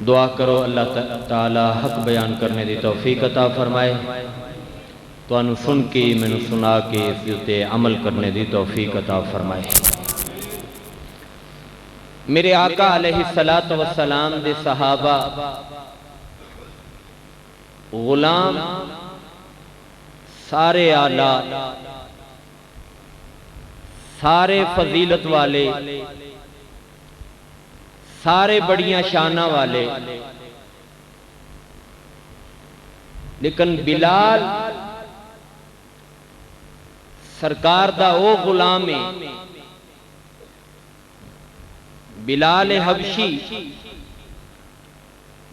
دعا کرو اللہ تعالی حق بیان کرنے دی توفیق عطا فرمائے، تو انو سن کے میں سنا کے اس تے عمل کرنے دی توفیق عطا فرمائے۔ میرے آقا علیہ السلام دے صحابہ غلام سارے آلہ، سارے فضیلت والے، سارے بڑیاں شانہ والے، لیکن بلال سرکار دا او غلام ہے، بلال حبشی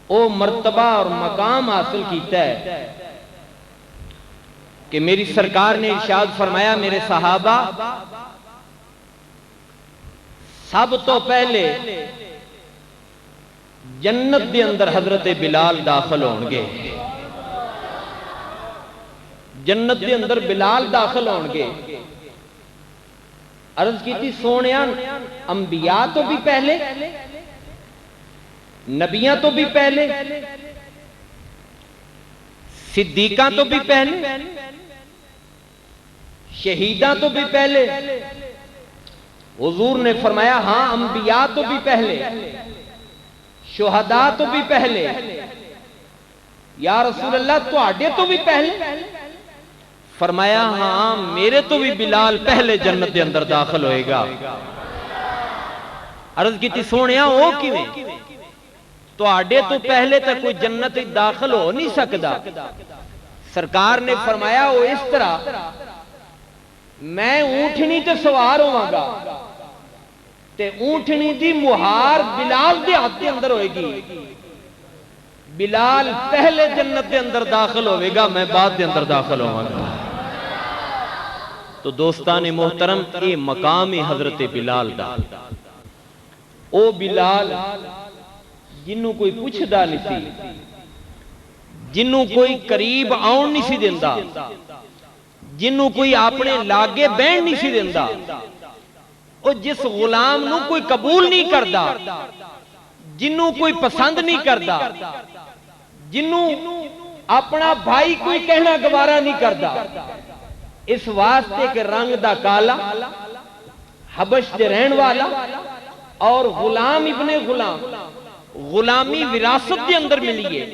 او مرتبہ اور مقام حاصل کیتا ہے کہ میری سرکار نے ارشاد فرمایا، میرے صحابہ سب تو پہلے جنت دے اندر حضرت بلال داخل ہونگے، جنت دے اندر بلال داخل ہونگے۔ عرض کی تھی سونیان انبیاء تو بھی پہلے، نبیاں تو بھی پہلے، صدیقاں تو بھی پہلے، شہیداں تو بھی پہلے۔ حضور نے فرمایا ہاں انبیاء تو بھی پہلے، شہداء تو بھی پہلے۔ یا رسول اللہ تو آڈے تو بھی پہلے؟ فرمایا ہاں میرے تو بھی بلال پہلے جنت دے اندر داخل ہوئے گا۔ عرض کی تھی سونیا ہو کیویں؟ تو آڈے تو پہلے تک کوئی جنت داخل ہو نہیں سکتا۔ سرکار نے فرمایا وہ اس طرح، میں اونٹنی تے سوار ہوں گا تے اونٹنی دی مہار بلال دے ہاتھ دے اندر ہوئے گی، بلال پہلے جنت دے اندر داخل ہوئے گا، میں بعد دے اندر داخل ہوں گا۔ تو دوستان محترم یہ مقام حضرت بلال دا، او بلال جنوں کوئی پوچھ دا نہیں سی، جنوں کوئی قریب آؤن نہیں سی دیندہ، جنوں کوئی اپنے لاگے بین نہیں سی دیندہ، او جس غلام نو کوئی قبول نہیں کردہ، جنوں کوئی پسند نہیں کردہ، جنوں اپنا بھائی کوئی کہنا گوارا نہیں کردہ، اس واسطے کے رنگ دا کالا، حبش دے رہن والا اور غلام ابن غلام، غلامی وراثت دے اندر ملیے،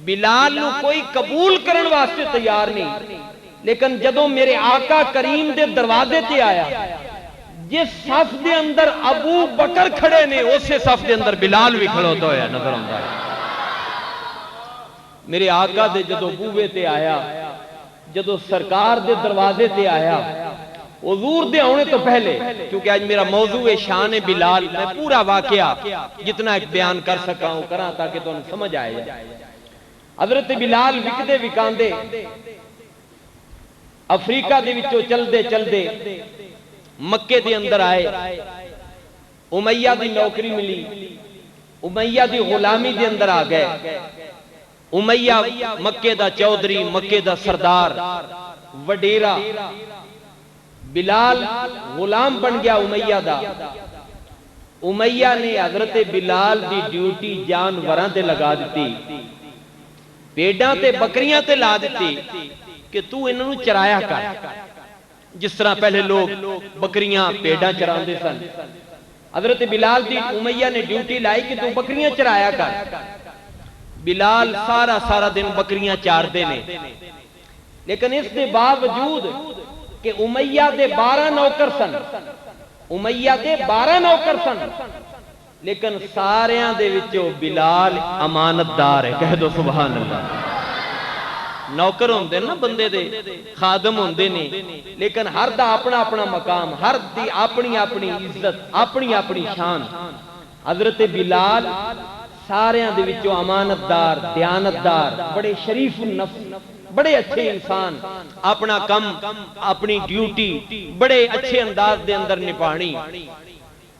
بلال نو کوئی قبول کرن واسطے تیار نہیں، لیکن جدوں میرے آقا کریم دے دروازے تے آیا، جس صف دے اندر ابو بکر کھڑے نے اسے صف دے اندر بلال بھی کھڑو تو ہے، نظر آندہ ہے۔ میرے آقا دے جدوں بوے تے آیا، جدوں سرکار دے دروازے تے آیا، حضور دے ہونے تو پہلے، کیونکہ آج میرا موضوع شان بلال، میں پورا واقعہ جتنا ایک بیان کر سکا ہوں کرا تاکہ تو انہیں سمجھ آئے جائے۔ حضرت بلال وکدے وکاندے افریقہ دے وچوں چل دے مکے دے اندر آئے، امیہ دی نوکری ملی، امیہ دی غلامی دے اندر آ گئے۔ امیہ مکے دا چودھری، مکے دا سردار، وڈیرا، بلال غلام بن گیا امیہ دا۔ امیہ نے حضرت بلال دی ڈیوٹی جانوراں تے لگا دیتی، پیڑاں تے بکریاں تے لا دیتی کہ تو انہوں چرایا کر، جس طرح پہلے لوگ بکریاں پیڑاں چراندے سن۔ حضرت بلال دی امیہ نے ڈیوٹی لائی کہ تو بکریاں چرایا کر۔ بلال سارا دن بکریاں چار دے نے، لیکن اس دے باوجود کہ امیہ دے 12 نوکر سن، امیہ دے 12 نوکر سن، لیکن ساریاں دے وچوں بلال امانتدار ہے، کہہ دو سبحان اللہ۔ نوکر ہوندے نا بندے دے، خادم ہوندے نے، لیکن ہر دا اپنا اپنا مقام، ہر دی اپنی اپنی عزت، اپنی اپنی شان۔ حضرت بلال ساریاں دے وچوں امانتدار، دیانتدار، بڑے شریف النفس، بڑے اچھے انسان، اپنا کم، اپنی ڈیوٹی بڑے اچھے انداز دے اندر نپانی۔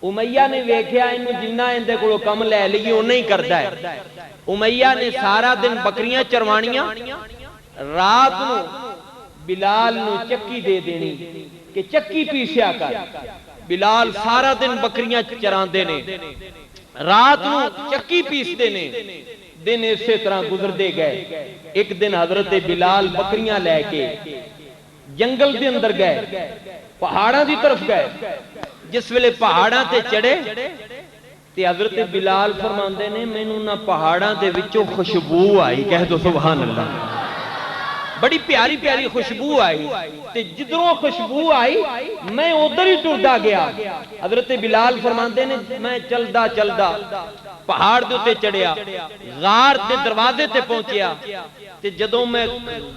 امیہ نے ویکھیا انہوں جنہ اندے کو کم لے لئی وہ نہیں کرتا ہے۔ امیہ نے سارا دن بکریاں چروانیاں، رات نو بلال نو چکی دے دینی کہ چکی پیسیا کر۔ بلال سارا دن بکریاں چران دینے، رات نو چکی پیستے نے، دن اسی طرح گزردے گئے۔ ایک دن حضرت بلال بکریاں لے کے جنگل دے اندر گئے، پہاڑاں دی طرف گئے۔ جس ویلے پہاڑاں تے چڑھے تے حضرت بلال فرماندے نے مینوں نہ پہاڑاں دے وچوں خوشبو آئی، کہہ دو سبحان اللہ، بڑی پیاری پیاری خوشبو آئی، تے جدروں خوشبو آئی میں ادھر ہی ٹردا گیا۔ حضرت بلال فرماندے نے میں چلدا چلدا پہاڑ دے تے چڑھیا، غار دے دروازے تے پہنچیا، تے جدوں میں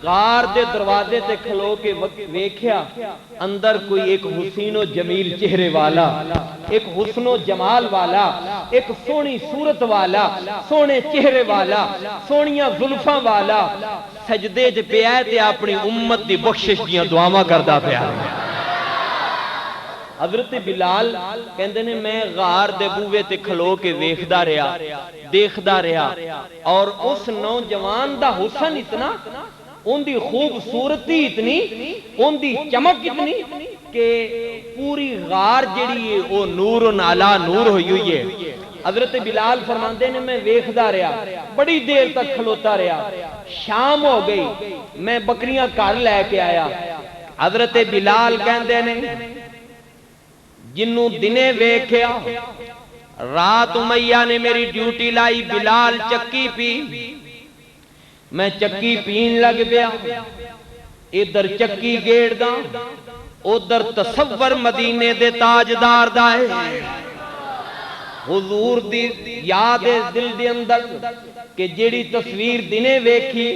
غار دے دروازے تے کھلو کے ویکھیا اندر کوئی ایک حسین و جمیل چہرے والا، ایک حسن و جمال والا، ایک سونی صورت والا، سونے چہرے والا، سونیاں زلفاں والا سجدے چ پیا تے اپنی امت دی بخشش دیاں دعاواں کردا پیا۔ حضرت بلال کہندے نے میں غار دے بوئے تے کھلو کے ویکھدا رہیا، دیکھدا رہیا، اور اس نوجوان دا حسن اتنا، ان دی خوبصورتی اتنی، ان دی چمک اتنی کہ پوری غار جڑی ہے وہ نور علی نور ہوئی ہوئی ہے۔ حضرت بلال فرماندے نے میں ویکھدا رہیا، بڑی دیر تک کھلوتا رہیا، شام ہو گئی، میں بکریاں گھر لے کے آیا۔ حضرت بلال کہندے نے جنوں دنے ویکھیا، رات امیہ نے میری ڈیوٹی لائی، بلال چکی پی، میں چکی پین لگ پیا، ادھر چکی گیڑ دا، ادھر تصور مدینے دے تاجدار دا ہے، حضور دی یاد ہے دل دے اندر کہ جیڑی تصویر دنے ویکھی،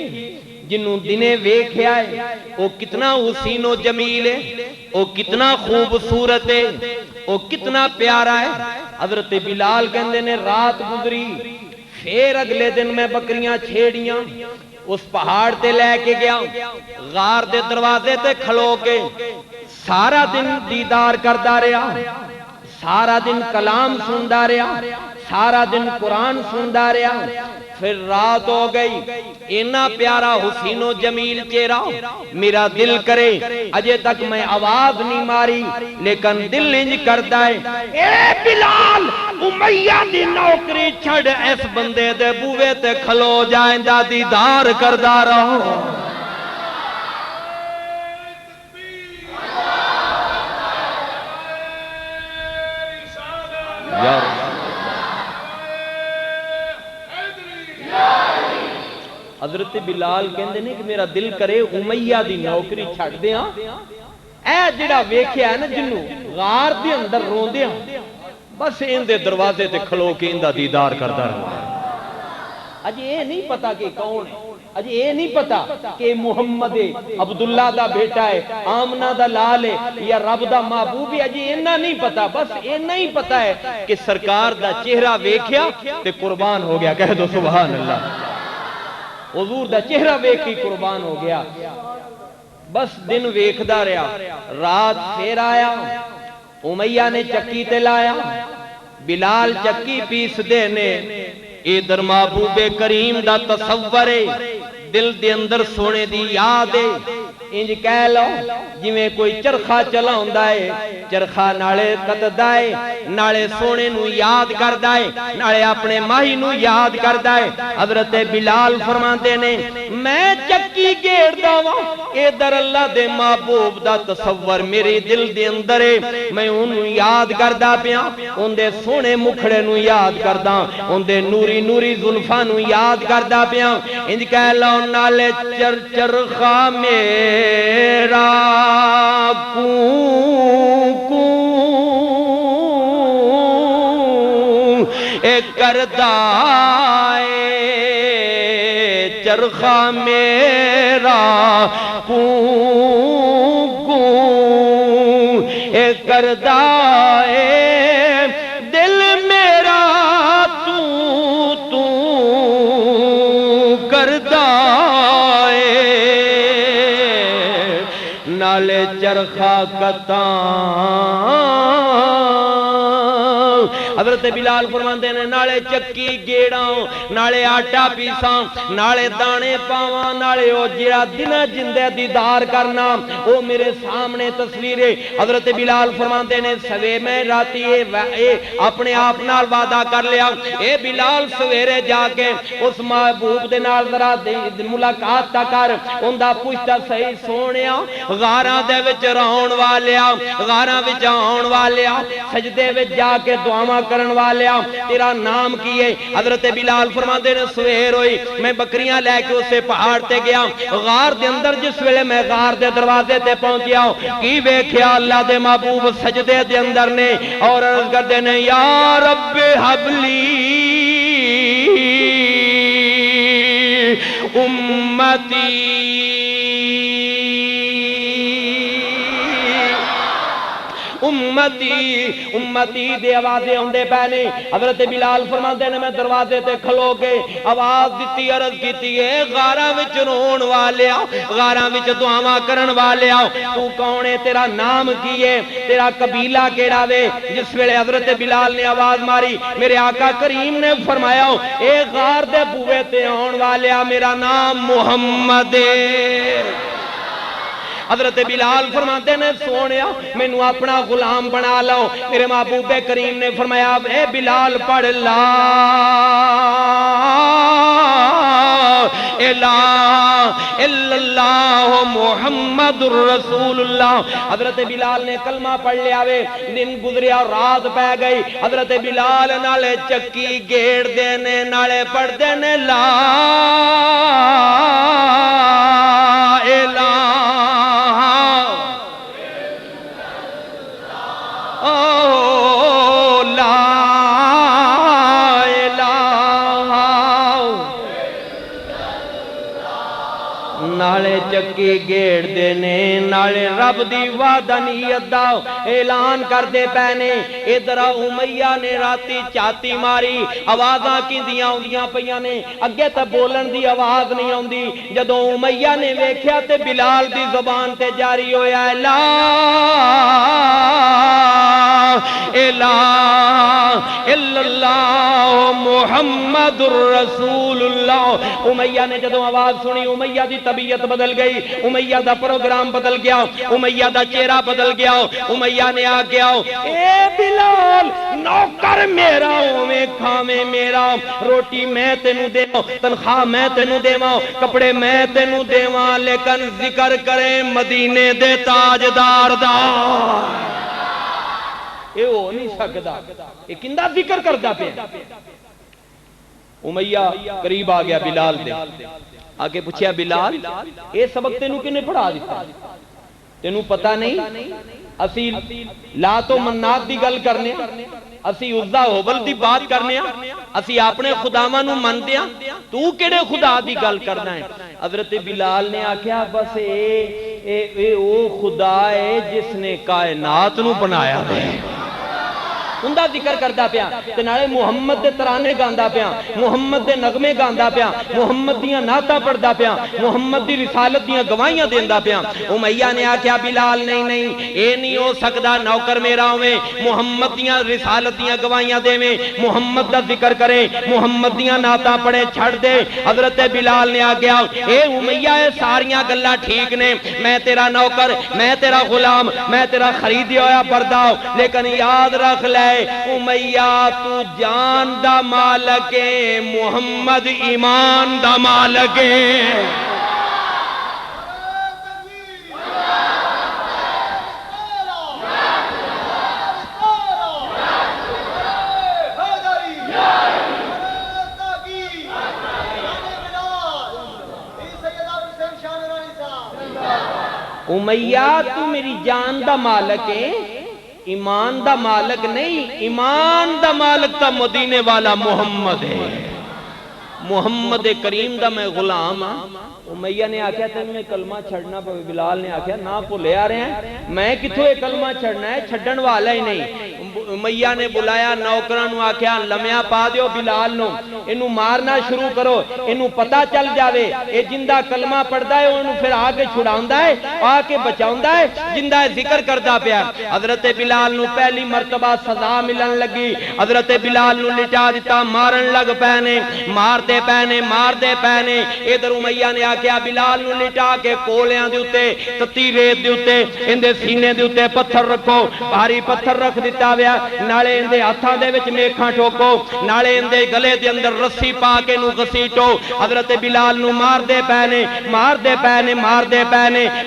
جنوں دنے ویکھیا ہے وہ کتنا حسین و جمیل ہے، وہ کتنا خوبصورت ہے، وہ کتنا پیارا ہے۔ حضرت بلال کہندے نے رات گزری، پھر اگلے دن میں بکریاں چھیڑیاں، اس پہاڑ تے لے کے گیا، غار دے دروازے تے کھلو کے سارا دن دیدار کردا رہا، سارا دن کلام سندا رہا، سارا دن قرآن سندا رہا۔ پھر رات ہو گئی، اینا پیارا حسین و جمیل چہرہ، میرا دل کرے اجے تک میں آواز نہیں ماری، لیکن دل انج کردا ہے اے بلال امیہ دی نوکری چھڑ اس بندے دے بوئے تے کھلو جائیں دا دیدار کردا رہو۔ حضرت بلال کہندے نے کہ میرا دل کرے امیہ دی نوکری چھڑ دیاں، اے جڑا ویکھیا ہے نا جنوں غار دے اندر روندیاں، بس ان دے دروازے تے کھلو کے ان دا دیدار کردا رہا۔ اج یہ نہیں پتا کہ کون ہے، اج یہ نہیں پتا کہ محمد عبداللہ دا بیٹا ہے، آمنہ دا لال ہے یا رب دا محبوب ہے، اج اینا نہیں پتا، بس اینا ہی پتا ہے کہ سرکار دا چہرہ ویکھیا تے قربان ہو گیا، کہہ دو سبحان اللہ۔ حضور دا چہرہ ویکھی قربان ہو گیا۔ بس دن ویکھدا رہا، رات پھر آیا، امیہ نے چکی تے لایا، بلال چکی پیس دینے، ادھر محبوب کریم دا تصور ہے، دل دے اندر سونے دی یاد ہے، انج کہہ لو جویں کوئی چرخہ چلا ہوندا ہے، چرخہ نالے کتدا ہے، نالے سونے نو یاد کردا ہے، نالے اپنے ماہی نو یاد کردا ہے۔ حضرت بلال فرماندے نے میں چکی گھیڑدا وا، ادھر اللہ دے محبوب دا تصور میرے دل دے اندر ہے، میں اونوں یاد کردا پیا، اون دے سونے مکھڑے نو یاد کردا، اون دے نوری نوری زلفاں نو یاد کردا پیا، انج کہہ لو نالے چرخہ میرا کردا ہے، چرخہ میرا کردا ہے، دل میرا تو کردا ہے، نالے چرخہ کتاں حضرت بلال فرماندے نے نالے چکی گیڑاں نالے آٹا پیساں نالے دانے پاواں نالے او جڑا دنہ جندے دیدار کرنا او میرے سامنے تصویریں حضرت بلال فرماندے نے سوے میں راتی اپنے آپ نال وعدہ کر لیا اے بلال سویرے جا کے اس محبوب دے نال ذرا ملاقات تا کر اوندا پوچھتا صحیح سونیا غاراں دے وچ رہون والیا غاراں وچ آون والیا سجدے وچ جا کے دعاواں کرن والیا تیرا نام کی ہے حضرت بلال فرماندے نے سویر ہوئی میں بکریاں لے کے اسے پہاڑ تے گیا غار دے اندر جس ویلے میں غار دے دروازے تے پہنچیا کی ویکھیا اللہ دے محبوب سجدے دے اندر نے اور عرض کردے نے یا رب حبلی امتی دے آوازیں ہوندے پہنے حضرت بلال فرماندے نے میں دروازے تے کھلو کے آواز دیتی عرض کیتی ہے غاراں وچ رون والیا غاراں وچ دعاواں کرن والیا تو کون ہے تیرا نام کی ہے تیرا قبیلہ کیڑا وے جس ویلے حضرت بلال نے آواز ماری میرے آقا کریم نے فرمایا اے غار دے بوئے تے آن والیا میرا نام محمد ہے حضرت بلال فرماتے نے سونیا میں نو اپنا غلام بنا لاؤ میرے محبوب کریم نے فرمایا اے بلال پڑھ لا الہ الا اللہ محمد الرسول اللہ حضرت بلال نے کلمہ پڑھ لیا وے دن گزریا اور رات پہ گئی حضرت بلال نالے چکی گیڑ دینے نالے پڑھ دینے لا الہ نالے چکی گیڑ دینے نالے رب دی وعدانیت دا اعلان کر دے پہنے ادھر امیہ نے راتی چاتی ماری آوازاں کی دیاں ہوندیاں پیاں نے اگے تے بولن دی آواز نہیں ہوندی جدوں امیہ نے ویکھیا تے بلال دی زبان تے جاری ہویا لا الہ الا اللہ محمد الرسول اللہ امیہ نے جدوں آواز سنی امیہ دی طبیعت بدل گئی امیہ دا پروگرام بدل گیا امیہ دا چہرہ بدل گیا امیہ نے آ گیا اے بلال نوکر میرا میں کھاویں میرا روٹی میں تینوں دیواں تنخواہ میں تینوں دیواں کپڑے میں تینوں دیواں لیکن ذکر کریں مدینے دے تاجدار دا اے ہو نہیں سکدا اے کندہ ذکر کردہ پہ امیہ قریب آ گیا بلال دے آگے پوچھیا بلال اے سبق تینوں کنے پڑھا دیتا تینوں پتہ نہیں اسی لات و منات دی گل کرنے اسی عزا حبل دی بات کرنے اسی اپنے خداواں نو مندے ہاں تو کیڑے خدا دی گل کرنا ہے حضرت بلال نے آکھیا بس اے او خدا ہے جس نے کائنات نو بنایا ہے اندہ ذکر کردہ پیا تے نالے محمد دے ترانے گاندہ پیا محمد دے نغمے گاندہ پیا محمد دیاں نعتاں پڑھدا پیا محمد دی رسالت دیاں گواہیاں دیندہ پیا امیہ نے آکھیا بلال نہیں اے نہیں ہو سکدا نوکر میرا ہوئے محمد دیاں رسالت دیاں گواہیاں دے میں محمد دا ذکر کرے محمد دیاں نعتاں پڑھے چھڑ دے حضرت بلال نے آگیا اے امیہ اے ساریاں گلہ ٹھیک نے میں تیرا نوکر میں تیرا غلام میں تیرا خریدی ہویا پرداؤ لیکن یاد رکھ لے امیہ تو جان دا مالک ہے محمد ایمان دا مالک ہے امیہ تو میری جان دا مالک ہے ایمان دا مالک نہیں ایمان دا مالک تا مدینے والا محمد ہے محمد کریم دا میں غلام ہاں۔ امیہ نے آکھیا تینوں یہ کلمہ چھڑنا پوے، بلال نے آکھیا نہ بھولے آ رہے ہیں، میں کتھوں یہ کلمہ چھڑنا ہے، چھڑن والا ہی نہیں۔ امیہ نے بلایا نوکراں نو، آکھیا لمیاں پا دیو بلال نو، انہوں مارنا شروع کرو، انہوں پتہ چل جاوے اے جندہ کلمہ پڑھدا ہے انہوں پھر آگے چھڑاؤندہ ہے، آگے بچاؤندہ ہے، جندہ ذکر کردہ پیا۔ حضرت بلال نو پہلی مرتبہ سزا ملن لگی، حضرت بلال نو لٹا دیتا، مارن لگ پہنے، مار دے پہنے۔ ادھر امیہ نے آکھیا بلال نو لٹا کے کولیاں دیوتے، تتی ریت دیوتے، اندے سینے دیوتے پتھر رکھو، بھاری پتھر رکھ دیتا ویا، نالے اندے ہاتھاں دے وچ میکھاں ٹھوکو، نالے اندے گلے دے اندر رسی پا کے نو گھسیٹو۔ حضرت بلال نو مار دے پہنے،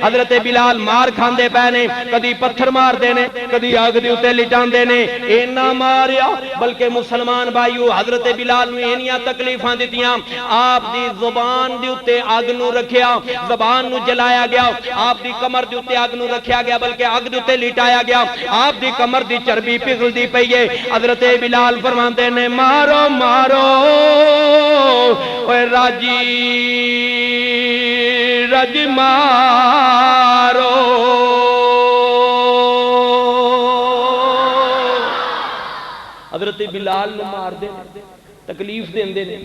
حضرت بلال مار کھاندے پہنے، کدی پتھر مار دینے، کدی آگ دیوتے لٹان دینے، اینا ماریا بلکہ مسلمان بھائیو حضرت بلال نو اینیاں تکلیفاں دیتیاں، آپ دی زبان دیوتے آگ نو رکھیا، زبان نو جلایا گیا، آپ دی کمر دیوتے آگ نو رکھیا گیا بلکہ آگ دیوتے لٹایا گیا، آپ دی کمر دی چربی پگھل دی پئیے۔ حضرت بلال فرماندے نے مارو مارو اے راجی رج مارو، حضرت بلال نو مار دے، تکلیف دے نے،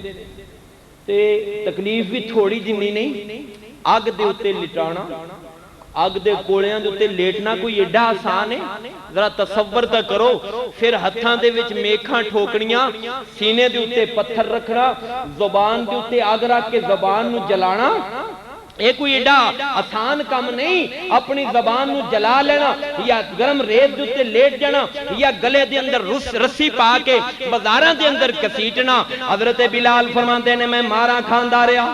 تے تکلیف بھی تھوڑی جنی نہیں، آگ دے اتے لٹانا، آگ دے کوڑیاں دے اتے لیٹنا کوئی ایڈا آسان ہے، ذرا تصور تا کرو، پھر ہتھاں دے وچ میکھاں ٹھوکڑیاں، سینے دے اتے پتھر رکھنا، زبان دے اتے آگ رکھ کے زبان نو جلانا، ایک کوئی ایڈا آسان کام نہیں، اپنی زبان نو جلا لینا، یا گرم ریت دوتے لیٹ جانا، یا گلے دے اندر رسی پا کے بازاراں دے اندر کسیٹنا۔ حضرت بلال فرماندے نے میں ماراں کھاندا رہا،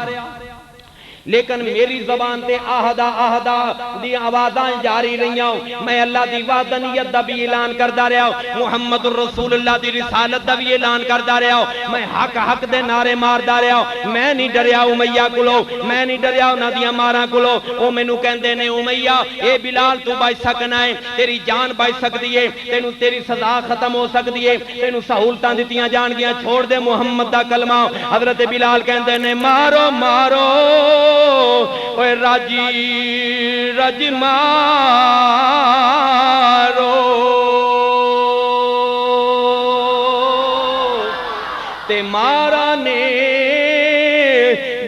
لیکن میری زبان تے آہدہ دی آوازاں جاری رہیاں، میں اللہ دی وحدانیت دا بھی اعلان کردہ رہا ہوں، محمد الرسول اللہ دی رسالت دا بھی اعلان کردہ رہا ہوں، میں حق دے نعرے ماردہ رہا ہوں، میں نہیں ڈریا امیہ کلو، میں نہیں ڈریا انہاں دیاں ماراں کلو۔ او میں نو کہندے نے امیہ اے بلال تو بچ سکنا ہے، تیری جان بچ سکتی ہے، تینوں تیری سزا ختم ہو سکتی ہے، تینوں سہولتاں دتیاں جان گیاں، چھوڑ دے محمد دا کلمہ۔ حضرت بلال کہندے نے مارو مارو اے راجی رج مارو، تے مارا نے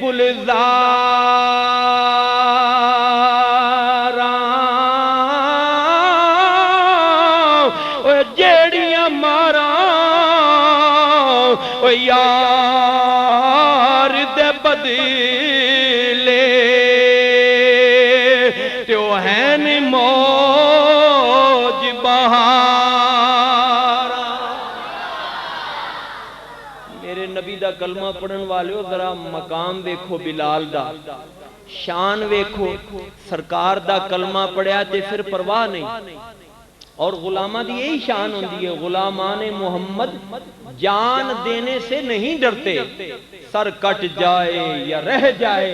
گلزاراں اے جیڑیاں ماراں اے یار دے بدلے موج بہار۔ میرے نبی دا کلمہ پڑھن والے ہو، ذرا مقام ویکھو بلال دا، شان ویکھو، سرکار دا کلمہ پڑھیا تے پھر پرواہ نہیں، اور غلامہ دی یہی شان ہوندی ہے، غلامان محمد جان دینے سے نہیں ڈرتے، سر کٹ جائے یا رہ جائے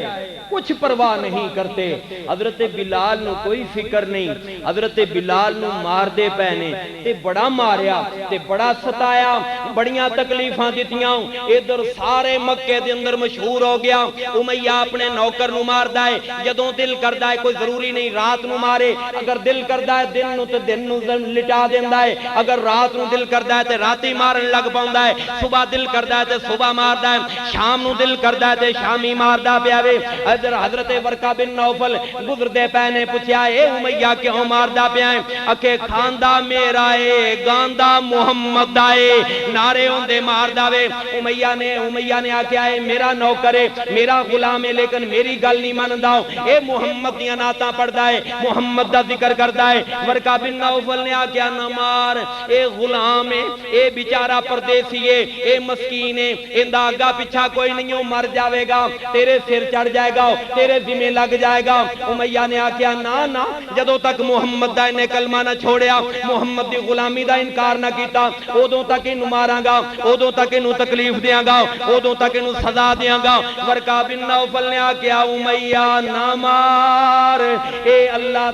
کچھ پرواہ نہیں کرتے۔ حضرت بلال نو کوئی فکر نہیں، حضرت بلال نو مار دے پہنے، تے بڑا ماریا، تے بڑا ستایا، بڑیاں تکلیفاں دیتیاں، ادھر سارے مکے دے اندر مشہور ہو گیا، امیہ اپنے نوکر نو مار دائے، جدوں دل کردہ ہے، کوئی ضروری نہیں رات نو مارے، اگر دل کردہ ہے دن نو تے دن نو لٹا دیندہ ہے، اگر رات نو دل کردہ ہے تے راتی مارن لگ پاؤندہ ہے، صبح دل کردہ ہے تے صبح ماردہ ہے، شام نو دل کردہ ہے تے شامی ماردہ پیاوے۔ حضرت ورقہ بن نوفل گزر دے پہنے پوچھیا اے امیہ کیوں ماردہ پیائیں، اکے کھاندہ میرا اے گاندہ محمد آئے، نعرے ہوندے ماردہ وے۔ امیہ نے آکھیا اے میرا نوکر ہے، میرا غلام ہے، لیکن میری گل نہیں ماندہ ہوں، اے محمد دیاں نعتاں پڑھدا ہے، محمد دا ذکر کردا ہے۔ ورقہ بن نوفل نے آکھیا نہ مار، اے غلام ہے، اے بیچارہ پردیسی ہے، اے مسکین ہے، اندہ آگا پیچھا کوئی نہیں ہو، مر جاوے گا، تیرے سر چڑھ جائے گا، تیرے ذمہ لگ جائے گا۔ امیہ نے آکھیا نا جدوں تک محمد دا انہیں کلمہ نہ چھوڑیا، محمد دی غلامی دا انکار نہ کیتا، ادوں تک انہوں ماراں گا، ادوں تک انہوں تکلیف دیاں گا، ادوں تک انہوں سزا دیاں گا۔ ورقہ بن نوفل نے آکھیا امیہ نہ مار، اے اللہ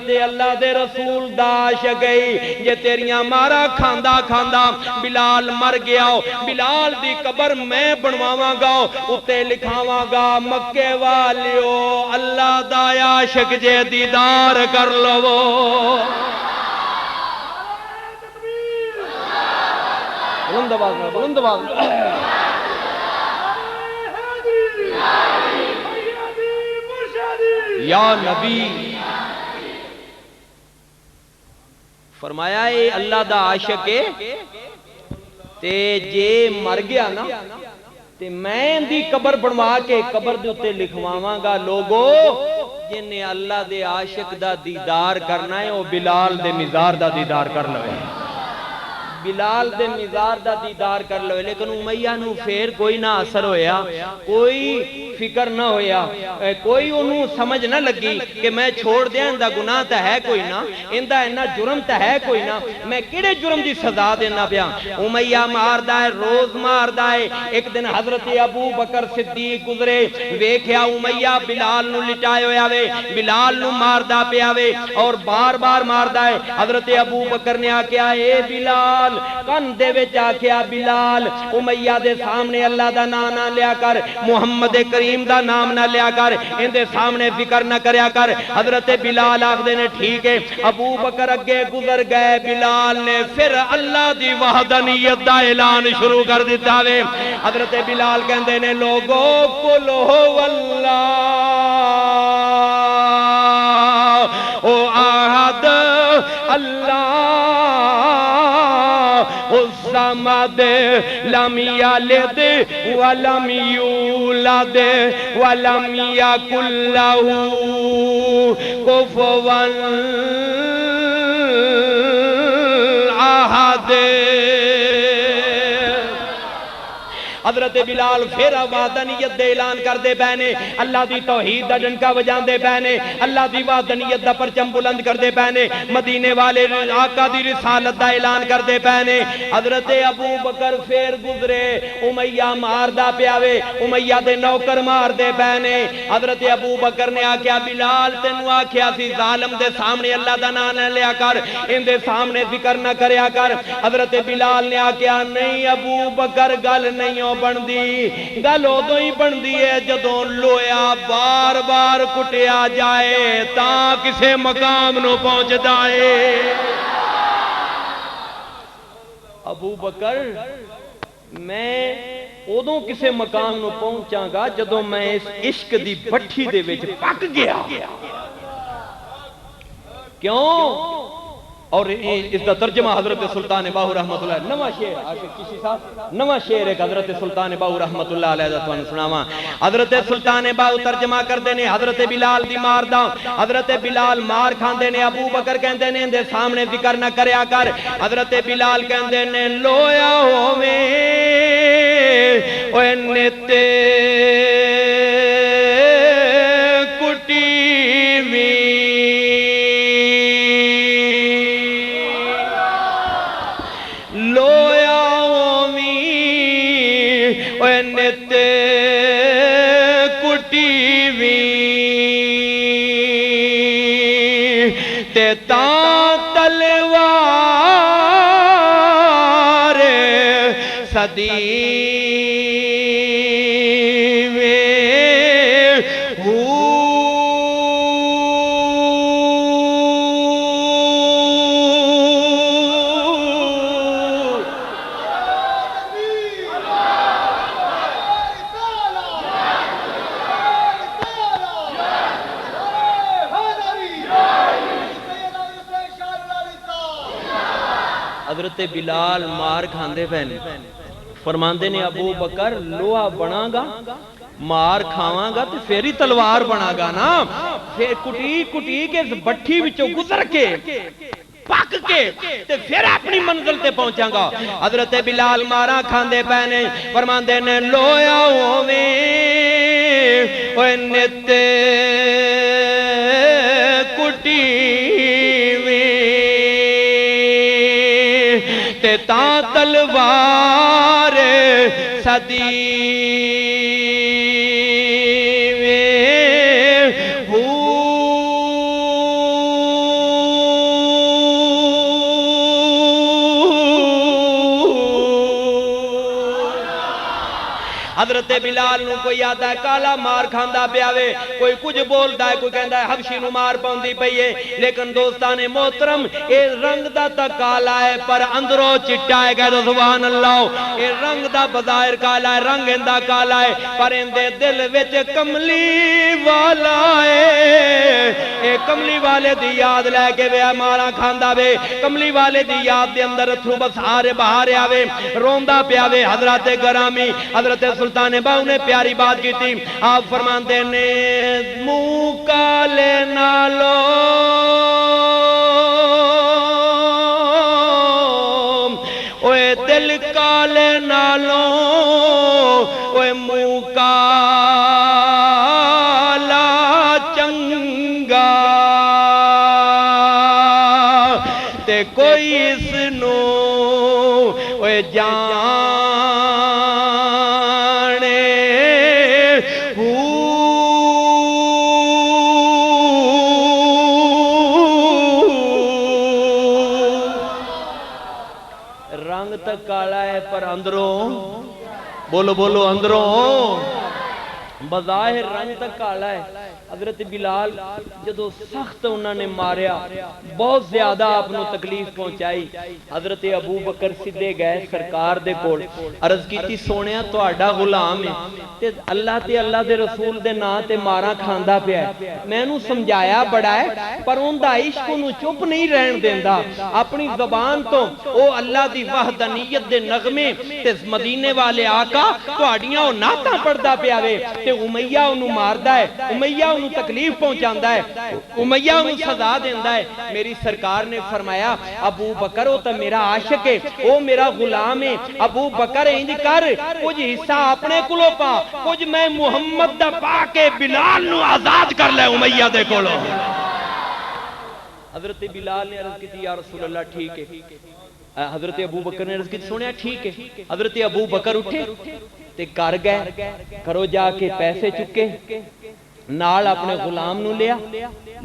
دے رسول داش گئی، یہ تیریاں مارا کھاندہ بلال مر گیا، بلال دی قبر میں بنواواں گا، اتے لکھاواں گا مکے والیو اللہ دا عاشق جے دیدار کر لو بلند آواز میں بلند آواز یا نبی فرمایا اے اللہ دا عاشق ہے تے جے مر گیا نا تے میں دی قبر بنوا کے قبر دے اتے لکھواواں گا لوگو جنہیں اللہ دے عاشق دا دیدار کرنا ہے وہ بلال دے مزار دا دیدار کر لوے بلال دے مزار دا دیدار کر لوے لیکن امیہ نو پھر کوئی نہ اثر ہویا کوئی فکر نہ ہویا کوئی انہوں سمجھ نہ لگی کہ میں چھوڑ دیا اندہ گناہ تا ہے کوئی نہ اندہ انہ جرم تا ہے کوئی نہ میں کڑے جرم دی سزا دینا پیا امیہ مار دائے روز مار دائے ایک دن حضرت ابو بکر صدیق گزرے ویکھیا امیہ بلال نو لٹائے ہویا وے بلال نو مار دا پیا وے اور بار بار مار دائے حضرت ابو بکر نے آکیا اے بلال کن دے وچ آکیا بلال امیہ دے سامنے اللہ دا نانا لیا کر محمد کریم دا نام نہ لیا کر ان دے سامنے فکر نہ کریا کر حضرت بلال آکھ دے نے ٹھیک ہے ابو بکر اگے گزر گئے بلال نے پھر اللہ دی وحدانیت دا اعلان شروع کر دیتا وے حضرت بلال کہندے نے لوگو قل هو اللہ او احد اللہ الصمد لم یلد ولم یولد ولم یکن له کفوا احد حضرت بلال پھر وحدانیت دے اعلان کر دے پہنے اللہ دی توحید دا ڈنکا بجان دے پہنے اللہ دی وحدانیت دا پرچم بلند کر دے پہنے مدینے والے آقا دی رسالت دا اعلان کر دے پہنے حضرت ابو بکر پھر گزرے امیہ مار دا پیاوے امیہ دے نوکر مار دے پہنے حضرت ابو بکر نے آکیا بلال تینو آکیا سی ظالم دے سامنے اللہ دا نانا لیا کر ان دے سامنے ذکر نہ کریا کر حضرت بلال نے آکیا نہیں ابو بکر گل نہیں بن دی گل ادو ہی بن دی ہے جدوں لویا بار بار کٹیا جائے تا کسے مقام نو پہنچ جائے ابو بکر میں ادوں کسے مقام نو پہنچاں گا جدوں میں اس عشق دی بٹھی دے وچ پک گیا کیوں اور اس کا ترجمہ حضرت سلطان باہو رحمت اللہ نواں شعر عاشق کسی صاحب نواں شعر ایک حضرت سلطان باہو رحمت اللہ علیہ وسلم سناواں حضرت سلطان باہو ترجمہ کردے نے حضرت بلال دی مار دا حضرت بلال مار کھاندے نے ابو بکر کہندے نے دے سامنے ذکر نہ کریا کر حضرت بلال کہندے نے لویا ہوویں اوے نتے صدی حضرت بلال مار کھاندے پہنے فرماندے نے ابو بکر لوہا بنا گا مار کھاواں گا تو پھر ہی تلوار بنا گا نا پھر کٹی کٹی کے بٹھی وچوں گزر کے پک کے تے پھر اپنی منزل تے پہنچاں گا حضرت بلال مارا کھاندے پہنے فرماندے نے لویا ہوویں اوے نتے کٹی تا تلوار صدی حضرت بلال نو کوئی آتا ہے کالا مار کھاندا پیاوے، کوئی کچھ بولتا ہے، کوئی کہندا ہے حبشی نو مار پاؤندی پئی ہے، لیکن دوستان محترم اے رنگ دا تا کالا ہے پر اندروں چٹا ہے، کہہ دو سبحان اللہ۔ اے رنگ دا بظاہر کالا ہے، رنگ اندا کالا ہے پر اندے دل وچ کملی والا ہے۔ اے کملی والے دی یاد لے کے وے مارا کھاندا وے، کملی والے دی یاد دے اندر اتھرو بس آرے بہارے آوے، روندا پیاوے۔ حضرت گرامی حضرت سلطان باہو نے پیاری بات کی تھی، آپ فرماندے نے منہ کالے نالو اوے دل کالے نالو اوے منہ کالا چنگا تے کوئی اس نو اوے جانے رنگ تک کالا ہے پر اندروں بولو بولو اندروں بظاہر رنگ تک کالا ہے۔ حضرت بلال جدو سخت انہوں نے ماریا، بہت زیادہ اپنوں تکلیف پہنچائی، حضرت ابو بکر صدیق گئے سرکار دے کول، عرض کی تھی سونیا تو آڈا غلام ہے تے اللہ دے رسول دے نا تے مارا کھاندا پیا ہے، میں انہوں سمجھایا بڑا ہے پر ان دا عشق انہوں چپ نہیں رہن دیندا، اپنی زبان تو او اللہ دی وحدانیت دے نغمے تے مدینے والے آقا تو آڑیاں او ناتا پڑھدا پیاوے تے امیہ انہوں ماردا ہے، امیہ انہوں تکلیف پہنچاندا ہے، امیہ انہوں سزا دیندا ہے۔ میری سرکار نے فرمایا ابو بکر او تا میرا عاشق ہے، او میرا غلام ہے، ابو بکر انج کر کچھ حصہ اپنے کلو پا، کچھ میں محمد دا پا کے بلال نو آزاد کر لے امیہ دے کولو۔ حضرت بلال نے عرض کی تھی یا رسول اللہ ٹھیک ہے، حضرت ابو بکر نے عرض کی سنیا ٹھیک ہے، حضرت ابو بکر اٹھے تے کر گئے، کرو جا کے پیسے چکے، نال اپنے غلام نو لیا،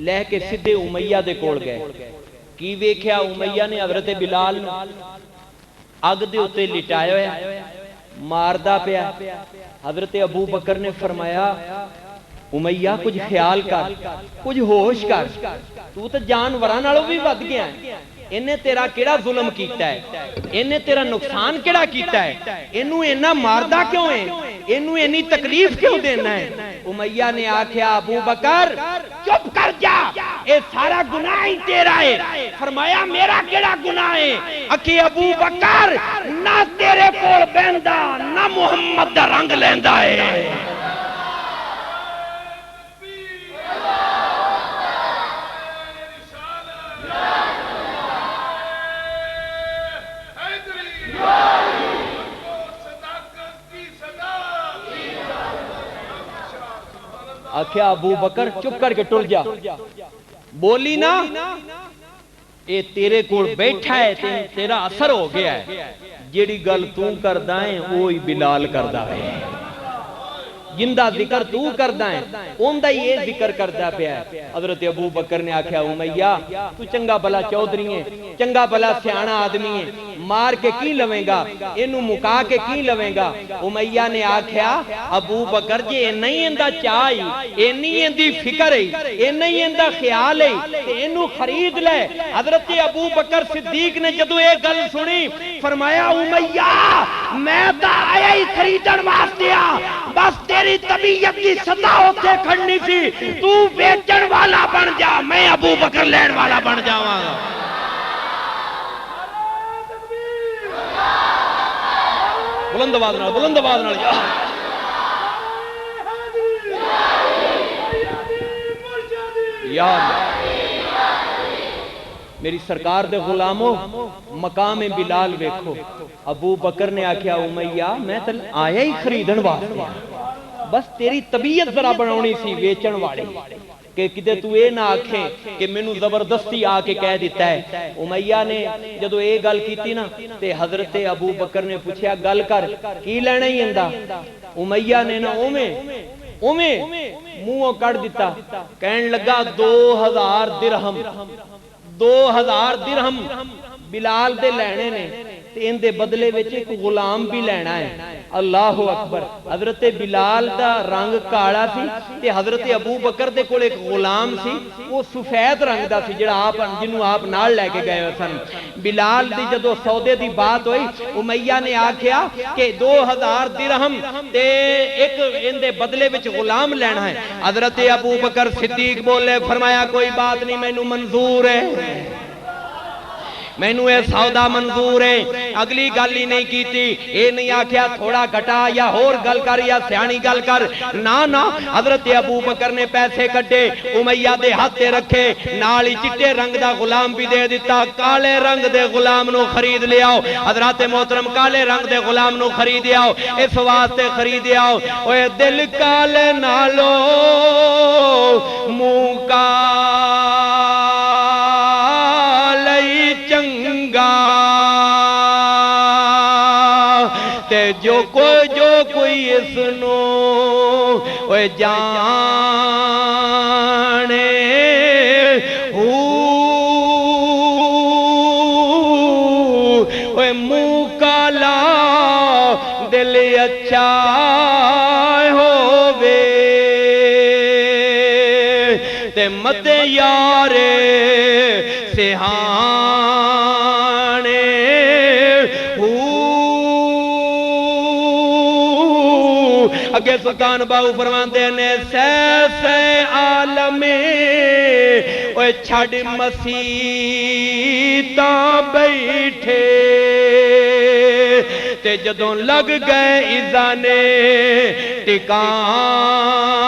لے کے سدھے امیہ دے کول گئے، کی ویکھیا امیہ نے حضرت بلال نو اگ دے اتے لٹایا ہویا ماردا پیا۔ حضرت ابو بکر نے فرمایا امیہ کچھ خیال کر، کچھ ہوش کر، تو تے جانوراں نالوں بھی ود گیا ہے، انہیں تیرا کیڑا ظلم کیتا ہے، انہیں تیرا نقصان کیڑا کیتا ہے، انہوں انہا ماردہ کیوں ہے، انہوں انہی تکلیف کیوں دینا ہے۔ امیہ نے آکھیا ابو بکر چپ کر جا، اے سارا گناہ ہی تیرا ہے۔ فرمایا میرا کیڑا گناہ ہے، اکھی ابو بکر نہ تیرے کول بیندہ نہ محمد دا رنگ لیندہ ہے۔ آکھیا ابو بکر چپ کر کے ٹر جا، بولی نا اے تیرے کول بیٹھا ہے تیرا اثر ہو گیا ہے، جیڑی گل تو کردہ ہے وہی بلال کردہ ہے، جندہ ذکر تو کردہ ہے اوندہ یہ ذکر کردہ پہ ہے۔ حضرت ابو بکر نے آکھیا امیہ تو چنگا بلا چودھری ہے، چنگا بلا سیانا آدمی ہے، مار کے کی لویں گا، انہوں مکا کے کی لویں گا۔ امیہ نے آکھیا ابو بکر جی انہی اندہ چاہی، انہی اندی فکر ہے، انہی اندہ خیال ہے، انہوں خرید لے۔ حضرت ابو بکر صدیق نے جدو ایک گل سنی فرمایا امیہ میں تا آیا ہی خریدن واسطیا، بس تیری طبیعت کی سطح ہوتے کھڑنی سی، تو بیچن والا بن جا، میں ابو بکر لین والا بن جاواں گا۔ بلند آواز نال، بلند آواز نال یا میری سرکار دے غلاموں مقام بلال ویکھو۔ ابو بکر نے آکھیا امیہ میں تل آیا ہی خریدن واسطے، بس تیری طبیعت ذرا بناونی سی ویچن والی، کہ کدے تو اے نہ آکھیں کہ میں نو زبردستی آکے کہہ دیتا ہے۔ امیہ نے جدو اے گل کیتی نا تے حضرت ابو بکر نے پوچھیا گل کر کی لینا ہی اندہ، امیہ نے نا اومیں منہ کڑ دیتا، کہن لگا 2000 درہم 2000 درہم بلال دے لینے نے، تے ان دے بدلے وچ ایک غلام بھی لینا ہے. اللہ اکبر. حضرت بلال دا رنگ کالا سی تے حضرت ابو بکر دے کول ایک غلام سی وہ سفید رنگ دا سی جڑا آپ جنوں آپ نال لے کے گئے سن. بلال دی جدو سودے دی بات ہوئی امیہ نے آکھیا کہ 2000 درہم تے ایک ان دے بدلے وچ غلام لینا ہے. حضرت ابو بکر صدیق بولے فرمایا کوئی بات نہیں مینوں منظور ہے مینوں اے سودا منظور ہے. اگلی گل ہی نہیں کیتی اے نہیں آکھیا تھوڑا گھٹا یا ہور گل کر یا سیانی گل کر نا حضرت ابو بکر نے پیسے کڈے امیہ دے ہاتھ تے رکھے نال ہی چٹے رنگ دا غلام بھی دے دیتا. کالے رنگ دے غلام نو خرید لیاؤ. حضرات محترم کالے رنگ دے غلام نو خرید آؤ اس واسطے خرید آؤ اوے دل کالے نالو منہ کا جو کوئی اس نو اوے جانے اوے منہ کالا دل اچھا ہووے تے مت یارے سہانے اگے سلطان باہو فرماندے نے سیسے عالمیں اوے چھڑ مسیتاں بیٹھے تے جدوں لگ گئے ایزانے ٹکانے